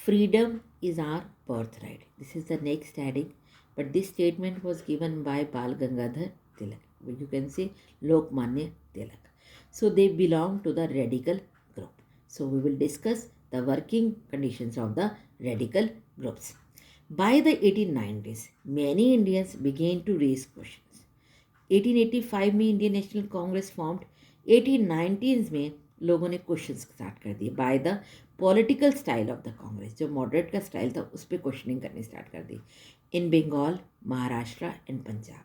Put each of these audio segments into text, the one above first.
freedom is our birthright. This is the next heading, but this statement was given by Bal Gangadhar Tilak. You can say Lokmanya Tilak. So they belong to the radical group. So we will discuss the working conditions of the radical groups. By the 1890s, many Indians began to raise questions. 1885 में Indian national Congress formed. 1890 में लोगों ने question start कर दिए by the political style of the Congress. जो moderate का style था उस पर क्वेश्चनिंग करनी स्टार्ट कर दी. In Bengal, Maharashtra and Punjab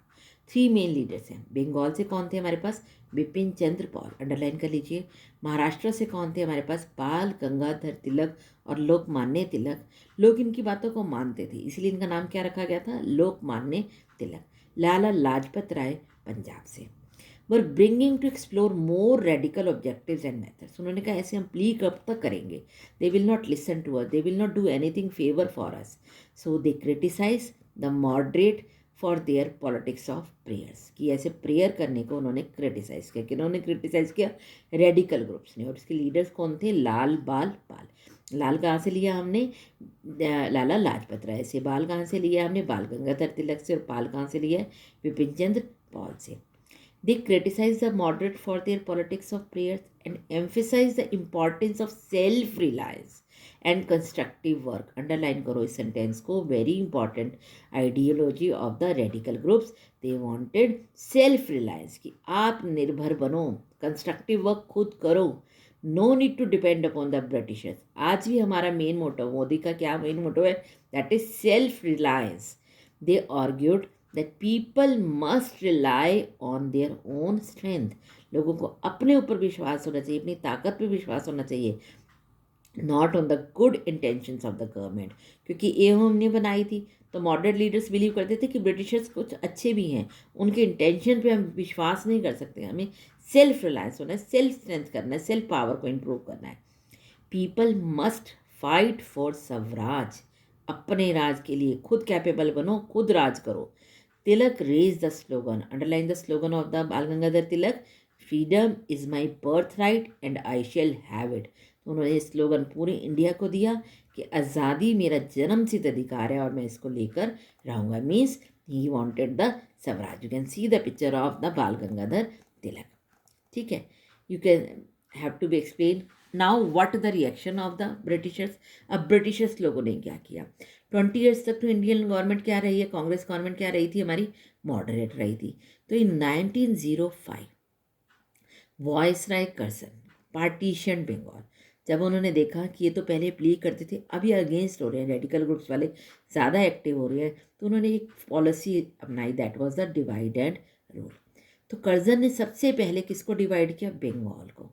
3 main leaders हैं. बंगाल से कौन थे हमारे पास? बिपिन चंद्र पॉल, अंडरलाइन कर लीजिए. महाराष्ट्र से कौन थे हमारे पास? बाल गंगाधर तिलक और लोकमान्य तिलक. लोग इनकी बातों को मानते थे, इसलिए इनका नाम क्या रखा गया था? लोकमान्य तिलक. लाला लाजपत राय पंजाब से were bringing to explore more radical objectives and methods. उन्होंने कहा ऐसे हम प्ली कब तक करेंगे? They will not listen to us, they will not do anything favour for us. So they criticise the moderate for their politics of prayers. कि ऐसे prayer करने को उन्होंने क्रिटिसाइज किया. किन्होंने क्रिटिसाइज किया? रेडिकल ग्रुप्स ने. और इसके लीडर्स कौन थे? लाल बाल पाल. लाल कहाँ से लिया हमने? लाला लाजपत राय से. बाल कहाँ से लिया हमने? बाल गंगाधर तिलक से. और पाल कहाँ से लिया है? विपिन चंद्र पॉल से. They criticize the moderate for their politics of prayers and emphasize the importance of self-reliance and constructive work. Underline करो इस sentence को. Very important ideology of the radical groups. They wanted self-reliance कि आप निर्भर बनो, constructive work खुद करो. No need to depend upon the Britishers. आज भी हमारा मेन मोटो, मोदी का क्या मेन मोटो है? That is self-reliance. They argued that people must rely on their own strength. लोगों को अपने ऊपर विश्वास होना चाहिए, अपनी ताकत पे विश्वास होना चाहिए. Not on the good intentions of the government. क्योंकि ये हमने बनाई थी तो मॉडरेट लीडर्स बिलीव करते थे कि ब्रिटिशर्स कुछ अच्छे भी हैं, उनके इंटेंशन पे हम विश्वास नहीं कर सकते. हमें सेल्फ रिलायंस होना है, सेल्फ स्ट्रेंथ करना है, सेल्फ पावर को इम्प्रूव करना है. People must fight for Swaraj. अपने राज के लिए खुद कैपेबल बनो, खुद राज करो. Tilak raised the slogan, underline the slogan of the Bal Gangadhar Tilak, freedom is my birthright and I shall have it. तो उन्होंने स्लोगन पूरे इंडिया को दिया कि आज़ादी मेरा जन्मसिद्ध अधिकार है और मैं इसको लेकर रहूँगा. Means he wanted the swaraj. You can see the picture of the Bal Gangadhar Tilak. ठीक है, you can have to be explain now what the reaction of the Britishers. अब ब्रिटिशर्स लोगों ने क्या किया? 20 ईयर्स तक तो इंडियन गवर्नमेंट क्या रही है? कांग्रेस गवर्नमेंट क्या रही थी हमारी? मॉडरेट रही थी. तो इन 1905 वॉइसराय कर्जन पार्टीशन बंगाल. जब उन्होंने देखा कि ये तो पहले प्ली करते थे, अब ये अगेंस्ट हो रहे हैं, रेडिकल ग्रुप्स वाले ज़्यादा एक्टिव हो रहे हैं, तो उन्होंने एक पॉलिसी अपनाई. That was the divide and rule. तो कर्जन ने सबसे पहले किसको डिवाइड किया? बंगाल को.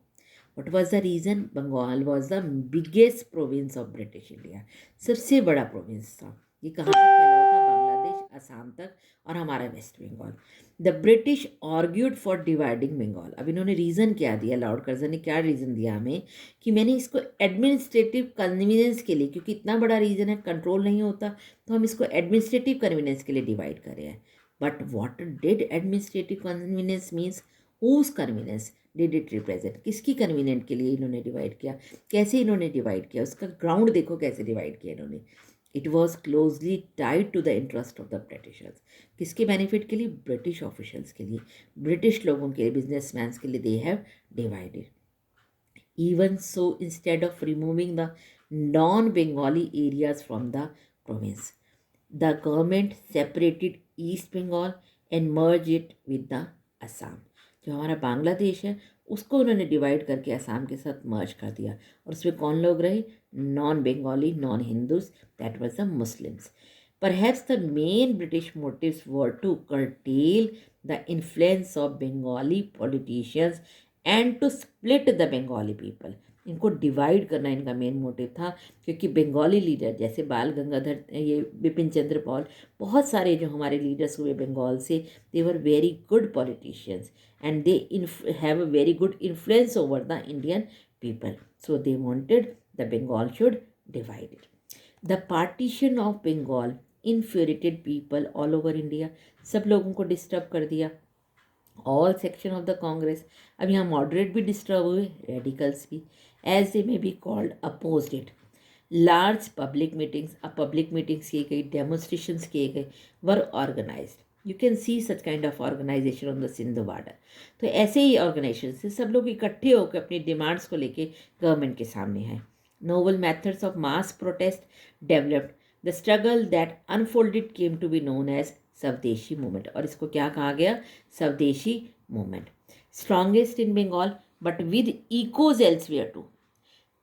What was the reason? Bengal was the biggest province of British India. सबसे बड़ा प्रोविंस था. ये कहाँ तक फैला हुआ था? बांग्लादेश, असम तक और हमारा West Bengal. The British argued for dividing Bengal. अब इन्होंने रीज़न क्या दिया? लॉर्ड कर्जन ने क्या रीज़न दिया हमें कि मैंने इसको एडमिनिस्ट्रेटिव कन्वीनियंस के लिए, क्योंकि इतना बड़ा रीजन है, कंट्रोल नहीं होता, तो हम इसको एडमिनिस्ट्रेटिव कन्वीनियंस के लिए डिवाइड कर रहे हैं. But what did administrative convenience means? Whose convenience did it represent? किसकी कन्वीनियंट के लिए इन्होंने डिवाइड किया? कैसे इन्होंने डिवाइड किया? उसका ग्राउंड देखो कैसे डिवाइड किया इन्होंने. It was closely tied to the interest of the Britishers. किसके बेनिफिट के लिए? ब्रिटिश ऑफिशियल्स के लिए, ब्रिटिश लोगों के लिए, बिजनेसमैन के लिए. They have divided. Even so, instead of removing the non-Bengali areas from the province, the government separated East Bengal and merged it with the Assam. जो हमारा बांग्लादेश है उसको उन्होंने डिवाइड करके असम के साथ मर्ज कर दिया. और उसमें कौन लोग रहे? Non Bengali, non Hindus, that was the Muslims. Perhaps the main British motives were to curtail the influence of Bengali politicians and to split the Bengali people. इनको डिवाइड करना इनका मेन मोटिव था, क्योंकि बंगाली लीडर जैसे बाल गंगाधर, ये बिपिन चंद्र पॉल, बहुत सारे जो हमारे लीडर्स हुए बंगाल से, they were very good politicians and they have a very good influence over the Indian people. So they wanted the Bengal should divide. The partition of Bengal infuriated people all over India. सब लोगों को disturb कर दिया, all section of the Congress. अब यहाँ moderate भी disturb हुए, radicals भी, as they may be called, opposed it. Large public meetings, अब पब्लिक मीटिंग्स किए गई, डेमोन्स्ट्रेशंस किए गए, were organised. You can see such kind of organisation on the Sindhu border. तो ऐसे ही ऑर्गेनाइजेशन से सब लोग इकट्ठे होकर अपनी डिमांड्स को लेके गवर्नमेंट के सामने हैं. Novel methods of mass protest developed. The struggle that unfolded came to be known as Swadeshi movement. और इसको क्या कहा गया? Swadeshi movement. Strongest in Bengal but with echoes elsewhere too.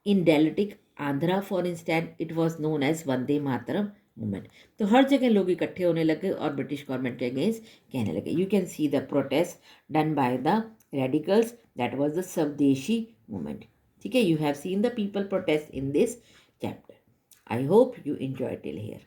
In deltaic Andhra for instance it was known as Vande Mataram movement. तो हर जगह लोग इकट्ठे होने लगे और ब्रिटिश गवर्नमेंट के अगेंस्ट कहने लगे. You can see the protest done by the radicals, that was the स्वदेशी मूवमेंट. ठीक है, you have seen the people protest in this chapter. I hope you enjoyed till here.